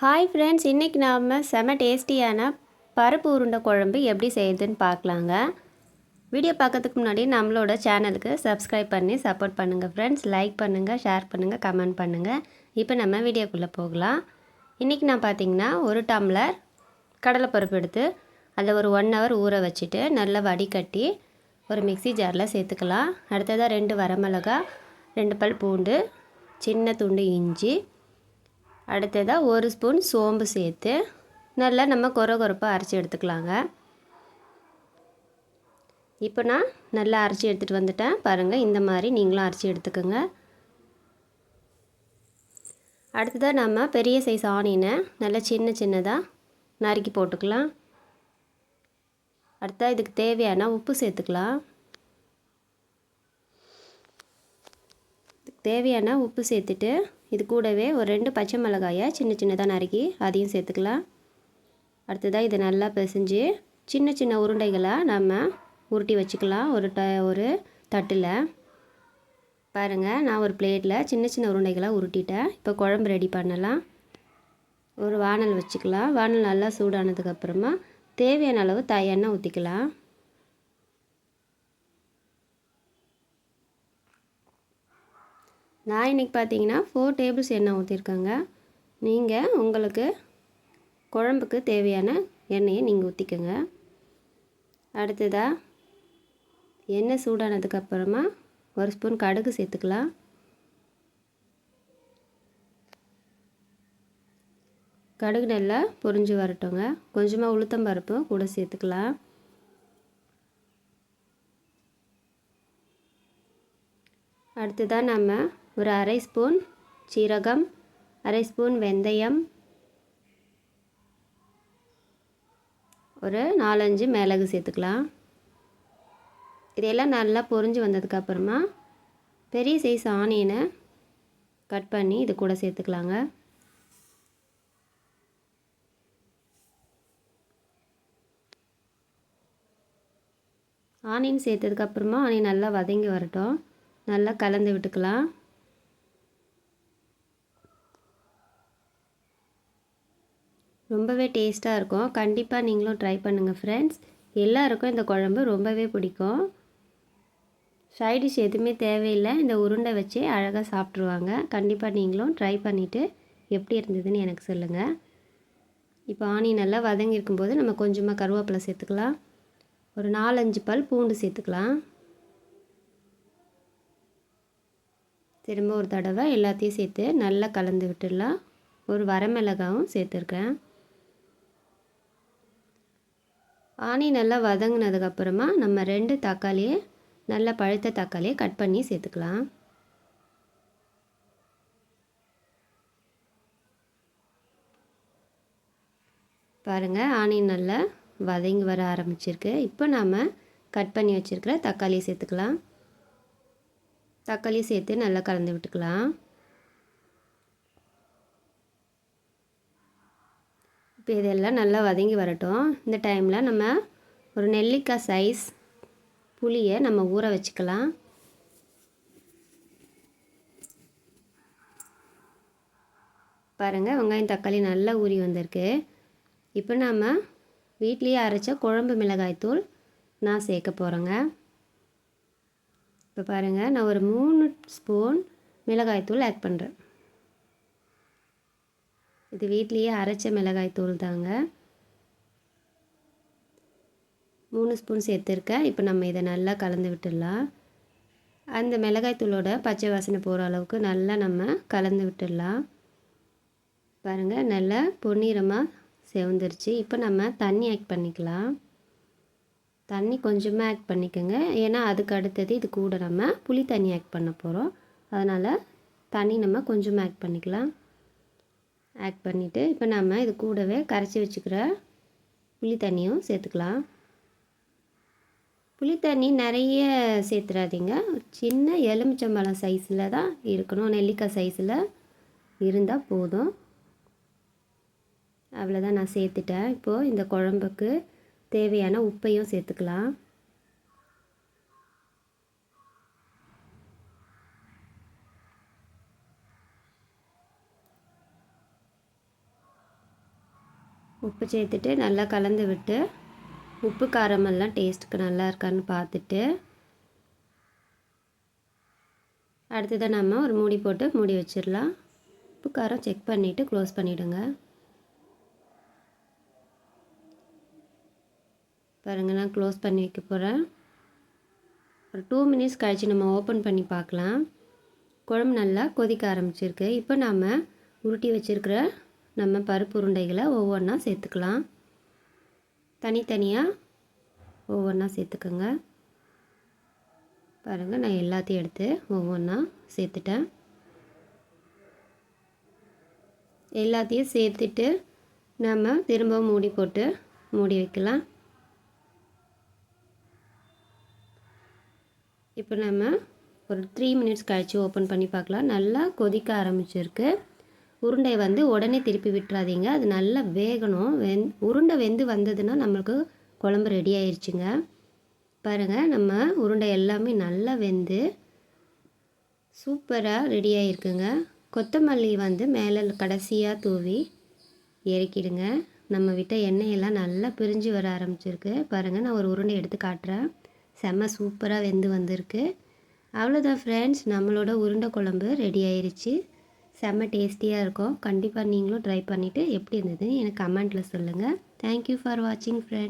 Hi friends, இன்றைக்கி நாம் செம டேஸ்டியான பருப்பு உருண்டை குழம்பு எப்படி செய்யுதுன்னு பார்க்கலாங்க. வீடியோ பார்க்கறதுக்கு முன்னாடி நம்மளோட சேனலுக்கு சப்ஸ்கிரைப் பண்ணி சப்போர்ட் பண்ணுங்கள் ஃப்ரெண்ட்ஸ். லைக் பண்ணுங்கள், ஷேர் பண்ணுங்கள், கமெண்ட் பண்ணுங்கள். இப்போ நம்ம வீடியோக்குள்ளே போகலாம். இன்றைக்கி நான் பார்த்திங்கன்னா ஒரு டம்ளர் கடலைப்பருப்பு எடுத்து அதில் ஒரு 1 ஹவர் ஊற வச்சுட்டு நல்லா வடிகட்டி ஒரு மிக்ஸி ஜாரில் சேர்த்துக்கலாம். அடுத்ததாக 2 வரமிளகா, 2 பல் பூண்டு, சின்ன துண்டு இஞ்சி, அடுத்ததாக 1 ஸ்பூன் சோம்பு சேர்த்து நல்லா நம்ம கொரகொரப்பாக அரைச்சி எடுத்துக்கலாங்க. இப்போ நான் நல்லா அரைச்சி எடுத்துகிட்டு வந்துட்டேன். பாருங்கள், இந்த மாதிரி நீங்களும் அரைச்சி எடுத்துக்கோங்க. அடுத்ததாக நம்ம பெரிய சைஸ் ஆனியனை நல்லா சின்னதாக நறுக்கி போட்டுக்கலாம். அடுத்ததாக இதுக்கு தேவையான உப்பு சேர்த்துக்கலாம். தேவையான உப்பு சேர்த்துட்டு இது கூடவே ஒரு 2 பச்சை மிளகாயை சின்னதாக நறுக்கி அதையும் சேர்த்துக்கலாம். அடுத்ததாக இதை நல்லா பிசைஞ்சு சின்ன உருண்டைகளாக நம்ம உருட்டி வச்சுக்கலாம். ஒரு தட்டில் பாருங்கள், நான் ஒரு பிளேட்டில் சின்ன உருண்டைகளாக உருட்டிட்டேன். இப்போ குழம்பு ரெடி பண்ணலாம். ஒரு வானல் வச்சுக்கலாம். வானல் நல்லா சூடானதுக்கப்புறமா தேவையான அளவு எண்ணெய் ஊற்றிக்கலாம். நான் இன்றைக்கி பார்த்தீங்கன்னா 4 டேபிள்ஸ் எண்ணெய் ஊற்றிருக்கேங்க. நீங்கள் உங்களுக்கு குழம்புக்கு தேவையான எண்ணெயை நீங்கள் ஊற்றிக்கோங்க. அடுத்ததாக எண்ணெய் சூடானதுக்கப்புறமா 1 ஸ்பூன் கடுகு சேர்த்துக்கலாம். கடுகு நல்லா பொரிஞ்சு வரட்டுங்க. கொஞ்சமாக உளுத்தம்பருப்பு கூட சேர்த்துக்கலாம். அடுத்ததாக நம்ம ஒரு 1/2 ஸ்பூன் சீரகம், 1/2 ஸ்பூன் வெந்தயம், ஒரு 4-5 மிளகு சேர்த்துக்கலாம். இதெல்லாம் நல்லா பொரிஞ்சு வந்ததுக்கப்புறமா பெரிய சைஸ் ஆனியனை கட் பண்ணி இது கூட சேர்த்துக்கலாங்க. ஆனியன் சேர்த்ததுக்கப்புறமா ஆனியன் நல்லா வதங்கி வரட்டும். நல்லா கலந்து விட்டுக்கலாம். ரொம்பவே டேஸ்ட்டாக இருக்கும். கண்டிப்பாக நீங்களும் ட்ரை பண்ணுங்கள் ஃப்ரெண்ட்ஸ். எல்லாருக்கும் இந்த குழம்பு ரொம்பவே பிடிக்கும். சைடிஷ் எதுவுமே தேவையில்லை, இந்த உருண்டை வச்சு அழகாக சாப்பிட்ருவாங்க. கண்டிப்பாக நீங்களும் ட்ரை பண்ணிவிட்டு எப்படி இருந்ததுன்னு எனக்கு சொல்லுங்கள். இப்போ ஆனியன் நல்லா வதங்கி இருக்கும்போது நம்ம கொஞ்சமாக கருவேப்பிலை சேர்த்துக்கலாம். ஒரு 4-5 பல் பூண்டு சேர்த்துக்கலாம். திரும்ப ஒரு தடவை எல்லாத்தையும் சேர்த்து நல்லா கலந்து விட்டுடலாம். ஒரு வரமிளகாவும் சேர்த்துருக்கேன். ஆனியன் நல்லா வதங்கினதுக்கப்புறமா நம்ம 2 தக்காளியை நல்லா பழுத்த தக்காளியை கட் பண்ணி சேர்த்துக்கலாம். பாருங்கள், ஆனியன் நல்லா வதங்கி வர ஆரம்பிச்சிருக்கு. இப்போ நாம் கட் பண்ணி வச்சுருக்கிற தக்காளியை சேர்த்துக்கலாம். தக்காளியை சேர்த்து நல்லா கலந்து விட்டுக்கலாம். இப்போ இதெல்லாம் நல்லா வதங்கி வரட்டும். இந்த டைமில் நம்ம ஒரு நெல்லிக்காய் சைஸ் புளியை நம்ம ஊற வச்சுக்கலாம். பாருங்கள், வெங்காயம் தக்காளி நல்லா ஊறி வந்திருக்கு. இப்போ நம்ம வீட்லேயே அரைச்ச குழம்பு மிளகாய்த்தூள் நான் சேர்க்க போகிறேங்க. இப்போ பாருங்கள், நான் ஒரு 3 ஸ்பூன் மிளகாய்த்தூள் ஆட் பண்ணுறேன். இது வீட்லேயே அரைச்ச மிளகாய்த்தூள் தாங்க. 3 ஸ்பூன் சேர்த்துருக்கேன். இப்போ நம்ம இதை நல்லா கலந்து விட்டுடலாம். அந்த மிளகாய்த்தூளோட பச்சை வாசனை போகிற அளவுக்கு நல்லா நம்ம கலந்து விட்டுடலாம். பாருங்கள், நல்லா பொன்னிறமாக செவந்துருச்சு. இப்போ நம்ம தண்ணி ஆட் பண்ணிக்கலாம். தண்ணி கொஞ்சமாக ஆட் பண்ணிக்கோங்க. ஏன்னா அதுக்கு அடுத்தது இது கூட நம்ம புளி தண்ணி ஆட் பண்ண போகிறோம். அதனால் தண்ணி நம்ம கொஞ்சமாக ஆட் பண்ணிக்கலாம். ஆட் பண்ணிவிட்டு இப்போ நம்ம இது கூடவே கரைச்சி வச்சுக்கிற புளி தண்ணியும் சேர்த்துக்கலாம். புளி தண்ணி நிறைய சேர்த்துடாதீங்க. சின்ன எலுமிச்சம்பழம் சைஸில் தான் இருக்கணும். நெல்லிக்காய் சைஸில் இருந்தால் போதும். அவ்வளோதான், நான் சேர்த்துட்டேன். இப்போது இந்த குழம்புக்கு தேவையான உப்பையும் சேர்த்துக்கலாம். உப்பு சேர்த்துட்டு நல்லா கலந்து விட்டு உப்பு காரமெல்லாம் டேஸ்ட்டுக்கு நல்லா இருக்கான்னு பார்த்துட்டு அடுத்ததாக நம்ம ஒரு மூடி போட்டு மூடி வச்சிடலாம். உப்பு காரம் செக் பண்ணிவிட்டு க்ளோஸ் பண்ணிவிடுங்க. பாருங்கள், நான் க்ளோஸ் பண்ணி வைக்க போகிறேன். ஒரு 2 மினிட்ஸ் கழித்து நம்ம ஓப்பன் பண்ணி பார்க்கலாம். குழம்பு நல்லா கொதிக்க ஆரம்பிச்சிருக்கு. இப்போ நம்ம உருட்டி வச்சுருக்கிற நம்ம பருப்பு உருண்டைகளை ஒவ்வொன்றா சேர்த்துக்கலாம். தனித்தனியாக ஒவ்வொன்றா சேர்த்துக்கோங்க. பாருங்கள், நான் எல்லாத்தையும் எடுத்து ஒவ்வொன்றா சேர்த்துட்டேன். எல்லாத்தையும் சேர்த்துட்டு நம்ம திரும்பவும் மூடி போட்டு மூடி வைக்கலாம். இப்போ நம்ம ஒரு 3 மினிட்ஸ் கழித்து ஓப்பன் பண்ணி பார்க்கலாம். நல்லா கொதிக்க ஆரம்பிச்சிருக்கு. உருண்டை வந்து உடனே திருப்பி விட்டுறாதீங்க, அது நல்லா வேகணும். உருண்டை வெந்து வந்ததுன்னா நம்மளுக்கு குழம்பு ரெடி ஆயிடுச்சுங்க. பாருங்கள், நம்ம உருண்டை எல்லாமே நல்லா வெந்து சூப்பராக ரெடி ஆகிருக்குங்க. கொத்தமல்லி வந்து மேலே கடைசியாக தூவி இறக்கிடுங்க. நம்ம விட்ட எண்ணெயெல்லாம் நல்லா பிரிஞ்சு வர ஆரம்பிச்சிருக்கு. பாருங்கள், நான் ஒரு உருண்டை எடுத்து காட்டுறேன். செம்ம சூப்பராக வெந்து வந்திருக்கு. அவ்வளோதான் ஃப்ரெண்ட்ஸ், நம்மளோட உருண்டை குழம்பு ரெடி ஆயிடுச்சு. செம்ம டேஸ்டியாக இருக்கும். கண்டிப்பாக நீங்களும் ட்ரை பண்ணிவிட்டு எப்படி இருந்ததுன்னு எனக்கு கமெண்ட்டில் சொல்லுங்கள். தேங்க்யூ ஃபார் வாட்சிங் ஃப்ரெண்ட்ஸ்.